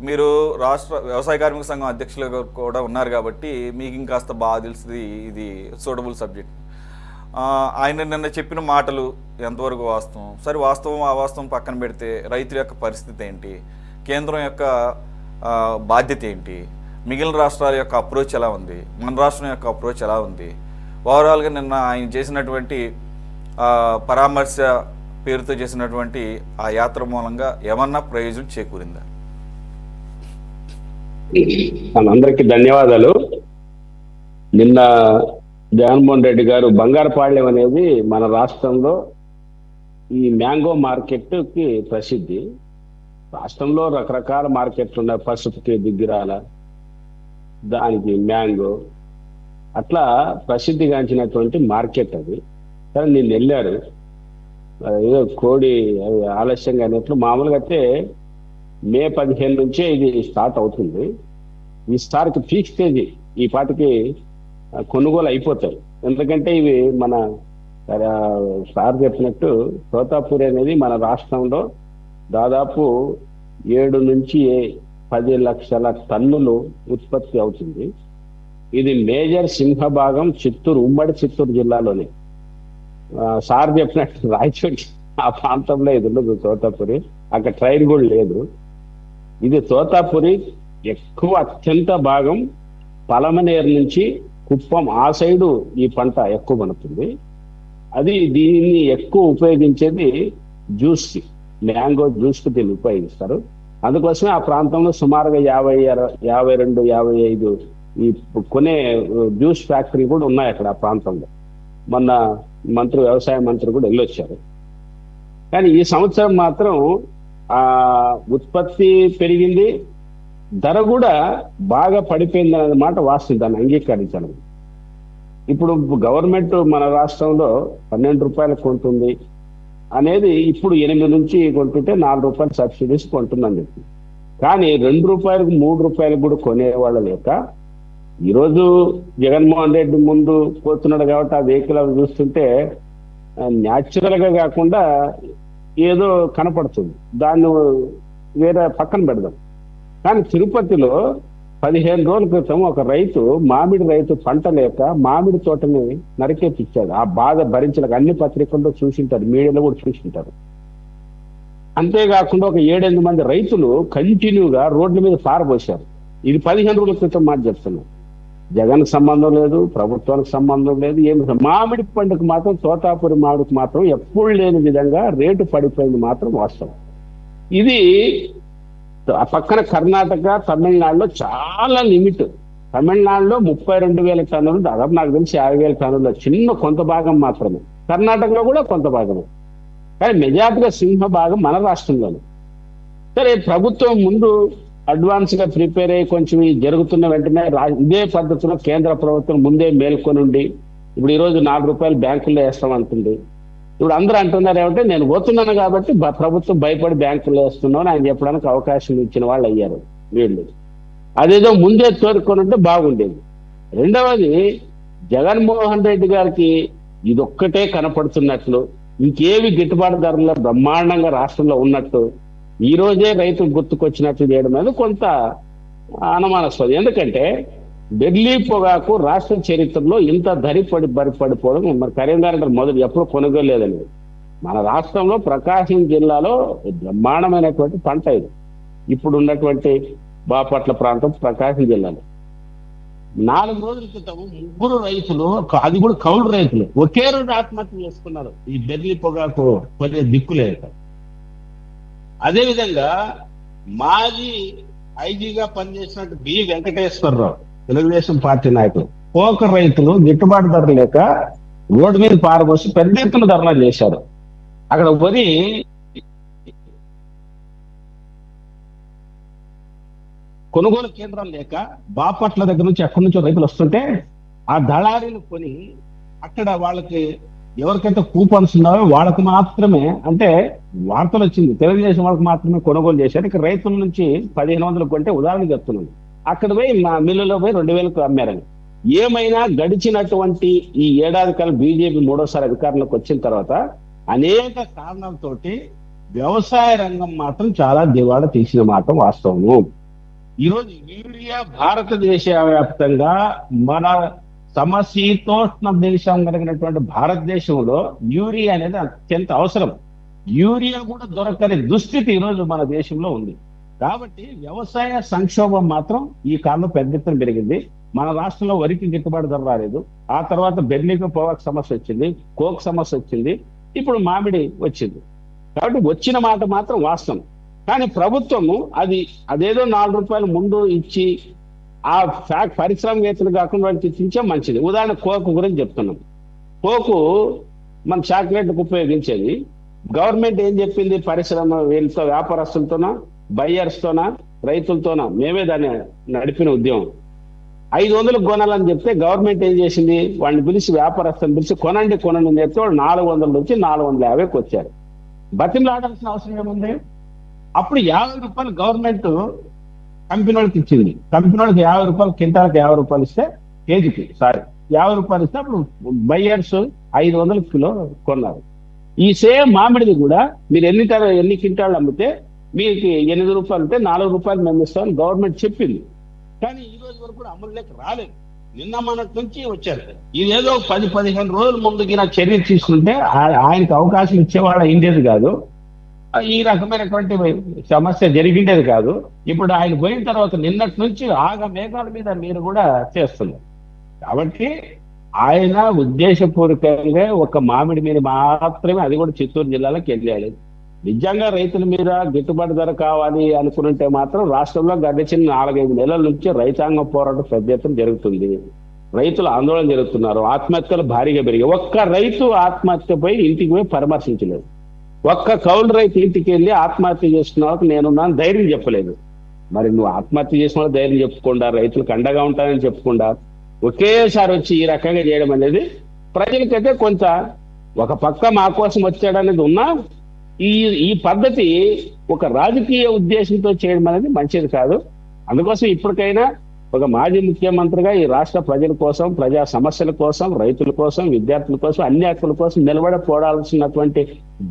మీరు రాష్ట్ర వ్యవసాయ కార్మిక సంఘం అధ్యక్షులుగా కూడా ఉన్నారు కాబట్టి మీకు ఇంకాస్త బాగా తెలిసింది ఇది సూటబుల్ సబ్జెక్ట్. ఆయన నిన్న చెప్పిన మాటలు ఎంతవరకు వాస్తవం? సరే, వాస్తవం అవాస్తవం పక్కన పెడితే రైతుల యొక్క పరిస్థితి ఏంటి, కేంద్రం యొక్క బాధ్యత ఏంటి, మిగిలిన రాష్ట్రాల యొక్క అప్రోచ్ ఎలా ఉంది, మన రాష్ట్రం యొక్క అప్రోచ్ ఎలా ఉంది, ఓవరాల్గా నిన్న ఆయన చేసినటువంటి పరామర్శ పేరుతో చేసినటువంటి ఆ యాత్ర మూలంగా ఏమన్నా ప్రయోజనం చేకూరిందా? అందరికీ ధన్యవాదాలు. నిన్న జగన్మోహన్ రెడ్డి గారు బంగారుపాళ్యం అనేది మన రాష్ట్రంలో ఈ మ్యాంగో మార్కెట్ కి ప్రసిద్ధి. రాష్ట్రంలో రకరకాల మార్కెట్లు ఉన్నాయి. పసుపుకి దిగ్గిరాల, దానికి మ్యాంగో, అట్లా ప్రసిద్ధిగాంచినటువంటి మార్కెట్ అది. కానీ నేను వెళ్ళారు, ఏదో కోడి ఆలస్యంగా అయినట్లు. మామూలుగా అయితే మే 15 నుంచే ఇది స్టార్ట్ అవుతుంది. ఈ స్టార్కి పీక్ స్టేజ్ ఈ పాటికి కొనుగోలు అయిపోతాయి. ఎందుకంటే ఇవి మన సార్ చెప్పినట్టు తోతాపూరి అనేది మన రాష్ట్రంలో దాదాపు 7 నుంచి 10 లక్షల టన్నులు ఉత్పత్తి అవుతుంది. ఇది మేజర్ సింహభాగం చిత్తూరు, ఉమ్మడి చిత్తూరు జిల్లాలోనే. సార్ చెప్పినట్టు రాయచోటి ఆ ప్రాంతంలో ఇది ఉండదు తోతాపూరి, అక్కడ ట్రైన్ కూడా లేదు. ఇది తోతాపూరి ఎక్కువ అత్యంత భాగం పలమనేరు నుంచి కుప్పం ఆ సైడు ఈ పంట ఎక్కువ పడుతుంది. అది దీన్ని ఎక్కువ ఉపయోగించేది జ్యూస్, మ్యాంగో జ్యూస్కి దీన్ని ఉపయోగిస్తారు. అందుకోసమే ఆ ప్రాంతంలో సుమారుగా 52, 55 ఈ కొనే జ్యూస్ ఫ్యాక్టరీ కూడా ఉన్నాయి అక్కడ ఆ ప్రాంతంలో. మొన్న వ్యవసాయ మంత్రి కూడా వెళ్ళొచ్చారు. కానీ ఈ సంవత్సరం మాత్రం ఉత్పత్తి పెరిగింది, ధర కూడా బాగా పడిపోయింది అన్నమాట వాస్తవం. దాన్ని అంగీకరించాలి. ఇప్పుడు గవర్నమెంట్ మన రాష్ట్రంలో 12 రూపాయలకు కొంటుంది అనేది ఇప్పుడు 8 నుంచి కొంటుంటే 4 రూపాయలు సబ్సిడీస్ కొంటుందని చెప్పి. కానీ 2 రూపాయలకు 3 రూపాయలకు కూడా కొనేవాళ్ళు లేక ఈరోజు జగన్మోహన్ రెడ్డి ముందు పోతున్నాడు కాబట్టి ఆ వెహికల్ అవి చూస్తుంటే న్యాచురల్ గా కాకుండా ఏదో కనపడుతుంది. దాన్ని వేరే పక్కన పెడదాం. కానీ తిరుపతిలో 15 రోజుల క్రితం ఒక రైతు, మామిడి రైతు, పంట లేక మామిడి తోటని నరికేపిచ్చాడు. ఆ బాధ భరించలేక అన్ని పత్రికల్లో చూసింటారు, మీడియాలో కూడా చూసింటారు. అంతేకాకుండా ఒక 7-8 మంది రైతులు కంటిన్యూగా రోడ్ల మీద పారబోసారు. ఇది 15 రోజుల క్రితం మాట చెప్తున్నాం. జగన్కి సంబంధం లేదు, ప్రభుత్వానికి సంబంధం లేదు, ఏమి. మామిడి పండుగ మాత్రం, తోతాపూరి మామిడికి మాత్రం ఎప్పుడు లేని విధంగా రేటు పడిపోయింది మాత్రం వాస్తవం. ఇది పక్కన కర్ణాటక, తమిళనాడులో చాలా లిమిట్. తమిళనాడులో 32,000 టన్నులు, దాదాపు నాకు తెలిసి 50,000 టన్నులు, చిన్న కొంత భాగం మాత్రమే. కర్ణాటకలో కూడా కొంత భాగమే. కానీ మెజార్టీగా సింహ భాగం మన రాష్ట్రంలోనే. సరే, ప్రభుత్వం ముందు అడ్వాన్స్ గా ప్రిపేర్ అయ్యి కొంచెం జరుగుతున్న వెంటనే ఇదే పద్ధతిలో కేంద్ర ప్రభుత్వం ముందే మేల్కొని ఉండి ఇప్పుడు ఈరోజు 4 రూపాయలు బ్యాంకుల్లో వేస్తామంటుంది. ఇప్పుడు అందరూ అంటున్నారు ఏమంటే, నేను పోతున్నాను కాబట్టి ప్రభుత్వం భయపడి బ్యాంకుల్లో వేస్తున్నామని ఆయన చెప్పడానికి అవకాశం ఇచ్చిన వాళ్ళు అయ్యారు వీళ్ళు. అదేదో ముందే తోడుకొని ఉంటే బాగుండేది. రెండవది, జగన్మోహన్ రెడ్డి గారికి ఇదొక్కటే కనపడుతున్నట్లు, ఇంకేవి గిట్టుబాటు ధరలో బ్రహ్మాండంగా రాష్ట్రంలో ఉన్నట్టు ఈ రోజే రైతులు గుర్తుకొచ్చినట్లు చేయడం అనేది కొంత అనుమానాస్పదం. ఎందుకంటే ఢిల్లీ పొగాకు రాష్ట్ర చరిత్రలో ఇంత పడిపోవడం మరి కరీంనగర్ మొదలు ఎప్పుడు కొనుగోలేదని. మన రాష్ట్రంలో ప్రకాశం జిల్లాలో బ్రహ్మాండమైనటువంటి పంట ఇది. ఇప్పుడు ఉన్నటువంటి బాపట్ల ప్రాంతం ప్రకాశం జిల్లాలో 4 రోజుల క్రితం 3 రైతులు, అది కూడా కౌలు రైతులు, ఒకే రోజు ఆత్మహత్య చేసుకున్నారు ఈ ఢిల్లీ పొగాకు కొనే దిక్కులేక. అదేవిధంగా మాజీ ఐజీగా పనిచేసినట్టు బి వెంకటేశ్వరరావు, తెలుగుదేశం పార్టీ నాయకులు, పోక రైతులు గిట్టుబాటు ధర లేక రోడ్డు మీద పారబోసి పెద్ద ఎత్తున ధర్నా చేశారు. అక్కడ వరి కొనుగోలు కేంద్రాలు లేక బాపట్ల దగ్గర నుంచి ఎక్కడి నుంచో రైతులు వస్తుంటే ఆ దళారీలు కొని అక్కడ వాళ్ళకి ఎవరికైతే కూపన్స్ ఉన్నాయో వాళ్ళకి మాత్రమే, అంటే వార్తలు వచ్చింది, తెలుగుదేశం వాళ్ళకి మాత్రమే కొనుగోలు చేశారు. ఇక రైతుల నుంచి 1500 కొంటే ఉదాహరణ చెప్తున్నాను. అక్కడ పోయి మా మిల్లులో పోయి 2000కు అమ్మారని. ఏమైనా గడిచినటువంటి ఈ ఏడాది కాలం బీజేపీ 3వసారి అధికారంలోకి వచ్చిన తర్వాత అనేక కారణాలతోటి వ్యవసాయ రంగం మాత్రం చాలా దివాళా తీసిన మాట వాస్తవము. ఈరోజు యూరియా భారతదేశ వ్యాప్తంగా మన సమశీతోష్ణ దేశం కలిగినటువంటి భారతదేశంలో యూరియా అనేది అత్యంత అవసరం. యూరియా కూడా దొరకని దుస్థితి ఈరోజు మన దేశంలో ఉంది. కాబట్టి వ్యవసాయ సంక్షోభం మాత్రం ఈ కాలంలో పెద్ద ఎత్తున పెరిగింది. మన రాష్ట్రంలో వరికి గిట్టుబాటు ధర రాలేదు. ఆ తర్వాత బెర్లీకి పొగాకు సమస్య వచ్చింది, కోక్ సమస్య వచ్చింది, ఇప్పుడు మామిడి వచ్చింది. కాబట్టి వచ్చిన మాట మాత్రం వాస్తవం. కానీ ప్రభుత్వము అదేదో 4 రూపాయలు ముందు ఇచ్చి ఆ పరిశ్రమవేత్తలు కాకుండా వాళ్ళకి ఇచ్చించే మంచిది. ఉదాహరణ కోకు గురించి చెప్తున్నాం. కోకు మన చాక్లెట్లకు ఉపయోగించేది. గవర్నమెంట్ ఏం చెప్పింది? పరిశ్రమ వీళ్ళతో వ్యాపారస్తులతోనా, బయ్యర్స్తోనా, రైతులతోనా మేమే దాన్ని నడిపిన ఉద్యమం. 500 కొనాలని చెప్తే గవర్నమెంట్ ఏం చేసింది? వాళ్ళని పిలిచి వ్యాపారస్తులను పిలిచి కొనండి అని చెప్తే వాళ్ళు 400 నుంచి 450కి వచ్చారు. బతిమలాడాల్సిన అవసరం ఏముంది? అప్పుడు 50 రూపాయలు గవర్నమెంట్ కంపెనీ వాళ్ళకి ఇచ్చింది. కంపెనీ వాళ్ళకి 50 రూపాయలు, క్వింటాల్కి 50 రూపాయలు ఇస్తే, కేజీకి 50 రూపాయలు ఇస్తే అప్పుడు బయ్యర్స్ 500 కిలో కొన్నారు. ఈ సేమ్ మామిడిది కూడా మీరు ఎన్ని క్వింటాళ్ళు అమ్మితే మీకు 8 రూపాయలు ఉంటే 4 రూపాయలు మేము ఇస్తామని గవర్నమెంట్ చెప్పింది. కానీ ఈ రోజు వరకు కూడా అమలులోకి రాలేదు. నిన్న మొన్నటి నుంచి వచ్చారు. ఇదేదో 10-15 రోజుల ముందుకి నా చర్య తీసుకుంటే ఆయనకు అవకాశం ఇచ్చేవాళ్ళ అయిండేది కాదు, ఈ రకమైనటువంటి సమస్య జరిగిండేది కాదు. ఇప్పుడు ఆయన పోయిన తర్వాత నిన్నటి నుంచి మేఘాల మీద మీరు కూడా చేస్తున్నారు. కాబట్టి ఆయన ఉద్దేశపూర్వకంగా ఒక మామిడి మీద మాత్రమే, అది కూడా చిత్తూరు జిల్లాలోకి వెళ్ళాడు. నిజంగా రైతుల మీద గిట్టుబాటు ధర కావాలి అనుకుంటే మాత్రం రాష్ట్రంలో గడిచిన 4-5 నెలల నుంచి రైతాంగ పోరాటం పెద్ద ఎత్తున జరుగుతుంది. రైతులు ఆందోళన జరుగుతున్నారు. ఆత్మహత్యలు భారీగా పెరిగాయి. ఒక్క రైతు ఆత్మహత్యపై ఇంటికి పోయి పరామర్శించలేదు. ఒక్క కౌలు రైతు ఇంటికి వెళ్ళి ఆత్మహత్య చేసుకున్న వాళ్ళకి నేనున్నాను ధైర్యం చెప్పలేదు. మరి నువ్వు ఆత్మహత్య చేసిన వాళ్ళు ధైర్యం చెప్పకుండా, రైతులకు అండగా ఉంటానని చెప్పకుండా ఒకేసారి వచ్చి ఈ రకంగా చేయడం అనేది ప్రజలకైతే కొంత ఒక పక్క మా కోసం వచ్చాడనేది ఉన్నా ఈ పద్ధతి ఒక రాజకీయ ఉద్దేశంతో చేయడం అనేది మంచిది కాదు. అందుకోసం ఇప్పటికైనా ఒక మాజీ ముఖ్యమంత్రిగా ఈ రాష్ట్ర ప్రజల కోసం, ప్రజా సమస్యల కోసం, రైతుల కోసం, విద్యార్థుల కోసం, అన్ని హక్కుల కోసం నిలబడపోవాల్సినటువంటి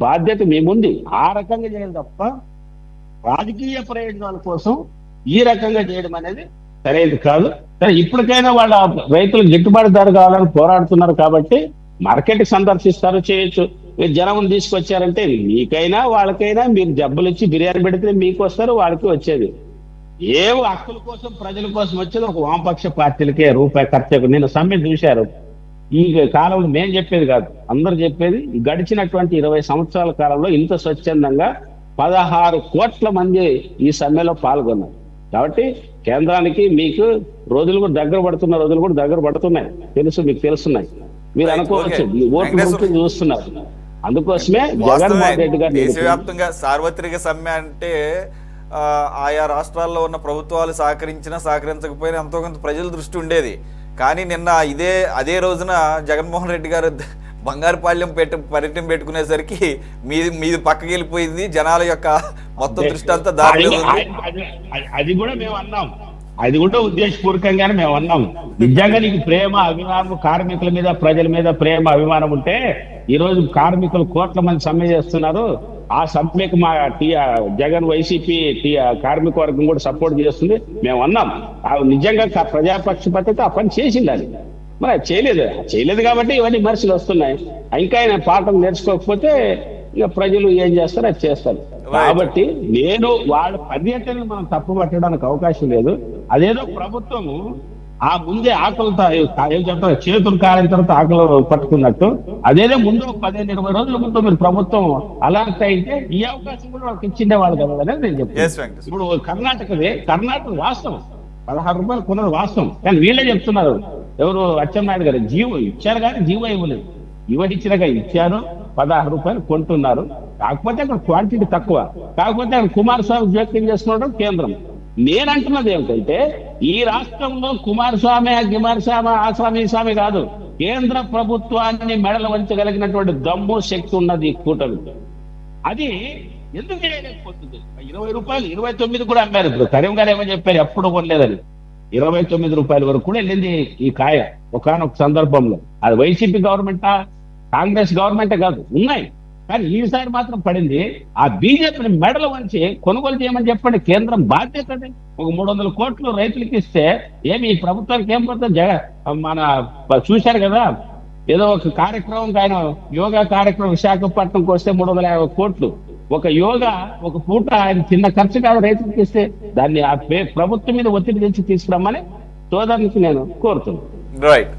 బాధ్యత మేముంది. ఆ రకంగా చేయడం తప్ప రాజకీయ ప్రయోజనాల కోసం ఈ రకంగా చేయడం అనేది సరైనది కాదు. కానీ ఇప్పటికైనా వాళ్ళ రైతులకు గిట్టుబాటు ధర కావాలని పోరాడుతున్నారు కాబట్టి మార్కెట్ సందర్శిస్తారు, చేయొచ్చు. మీరు జనం తీసుకొచ్చారంటే మీకైనా వాళ్ళకైనా మీరు జబ్బులు ఇచ్చి బిర్యానీ పెడితే మీకు వస్తారు, వాళ్ళకి వచ్చేది. ఏవో హక్కుల కోసం, ప్రజల కోసం వచ్చేది ఒక వామపక్ష పార్టీలకే రూపాయి ఖర్చు. నేను సమ్మె చూశారు. ఈ కాలంలో మేము చెప్పేది కాదు, అందరు చెప్పేది. గడిచినటువంటి 20 సంవత్సరాల కాలంలో ఇంత స్వచ్ఛందంగా 16 కోట్ల మంది ఈ సమ్మెలో పాల్గొన్నారు. కాబట్టి కేంద్రానికి మీకు రోజులు కూడా దగ్గర పడుతున్న రోజులు కూడా దగ్గర పడుతున్నాయి, మీకు తెలుస్తున్నాయి. మీరు అనుకోవచ్చు ఓట్లు చూస్తున్నారు. అందుకోసమే జగన్మోహన్ రెడ్డి గారు దేశవ్యాప్తంగా సార్వత్రిక సమ్మె అంటే ఆయా రాష్ట్రాల్లో ఉన్న ప్రభుత్వాలు సహకరించకపోయినా ఎంతో కొంత ప్రజల దృష్టి ఉండేది. కానీ నిన్న అదే రోజున జగన్మోహన్ రెడ్డి గారు బంగారుపాళ్యం పర్యటన పెట్టుకునేసరికి మీది పక్కకి వెళ్ళిపోయింది. జనాల యొక్క మొత్తం దృష్టి అంతా దాని అది కూడా మేము అన్నాం, అది కూడా ఉద్దేశపూర్వకంగానే మేము అన్నాం. నిజంగా నీకు ప్రేమ అభిమానం, కార్మికుల మీద ప్రజల మీద ప్రేమ అభిమానం ఉంటే ఈ రోజు కార్మికులు కోట్ల మంది సమ్మె చేస్తున్నారు. ఆ సమ్మెకు మా జగన్ వైసీపీ కార్మిక వర్గం కూడా సపోర్ట్ చేస్తుంది. మేము అన్నాం నిజంగా ప్రజాపక్షపాతతో ఆ పని చేసిండాలి. మరి చేయలేదు కాబట్టి ఇవన్నీ విమర్శలు వస్తున్నాయి. ఇంకా ఆయన పాఠం నేర్చుకోకపోతే ఇక ప్రజలు ఏం చేస్తారు అది చేస్తారు. కాబట్టి నేను వాళ్ళ పర్యటనను మనం తప్పు పట్టడానికి అవకాశం లేదు. అదేదో ప్రభుత్వము ఆ ముందే ఆకలితో ఏం చెప్తారు, చేతులు కాలిన తర్వాత ఆకలి పట్టుకున్నట్టు అదేదో ముందు 15-20 రోజుల ముందు మీరు ప్రభుత్వం అలర్ట్ అయితే ఈ అవకాశం కూడా వాళ్ళకి ఇచ్చిండే వాళ్ళు కదా అనేది నేను చెప్తాను. ఇప్పుడు కర్ణాటక వాస్తవం 16 రూపాయలు కొన్నది వాస్తవం. కానీ వీళ్ళే చెప్తున్నారు, ఎవరు అచ్చెన్నాయుడు గారు జీవో ఇచ్చారు కానీ జీవో ఇవ్వలేదు. ఇచ్చినాక ఇచ్చారు, 16 రూపాయలు కొంటున్నారు. కాకపోతే అక్కడ క్వాంటిటీ తక్కువ. కాకపోతే అక్కడ కుమారస్వామి జోక్యం చేసుకోవడం కేంద్రం. నేనంటున్నది ఏమిటంటే ఈ రాష్ట్రంలో కుమారస్వామి ఆ స్వామి ఈ స్వామి కాదు, కేంద్ర ప్రభుత్వాన్ని మెడలు వంచగలిగినటువంటి దమ్ము శక్తి ఉన్నది కూటమి. అది ఎందుకు చేయలేకపోతుంది? 20 రూపాయలు 29 కూడా అమ్మారు. ఇప్పుడు కరీం గారు ఏమో చెప్పారు ఎప్పుడు కొనలేదని. 29 రూపాయల వరకు కూడా వెళ్ళింది ఈ కాయ ఒకనొక సందర్భంలో. అది వైసీపీ గవర్నమెంటా కాంగ్రెస్ గవర్నమెంటే కాదు, ఉన్నాయి కానీ ఈసారి మాత్రం పడింది. ఆ బీజేపీని మెడలు వంచి కొనుగోలు చేయమని చెప్పండి, కేంద్రం బాధ్యత అది. ఒక 300 కోట్లు రైతులకి ఇస్తే ఏమి ఈ ప్రభుత్వానికి ఏం పడుతుంది? మన చూశారు కదా, ఏదో ఒక కార్యక్రమం, ఆయన యోగా కార్యక్రమం విశాఖపట్నంకి వస్తే 350 కోట్లు. ఒక యోగా ఒక పూట ఆయన చిన్న ఖర్చు కాదు రైతులకు ఇస్తే, దాన్ని ఆ ప్రభుత్వం మీద ఒత్తిడి తెచ్చి తీసుకురమ్మని సోదరునికి నేను కోరుతున్నాను. రైట్.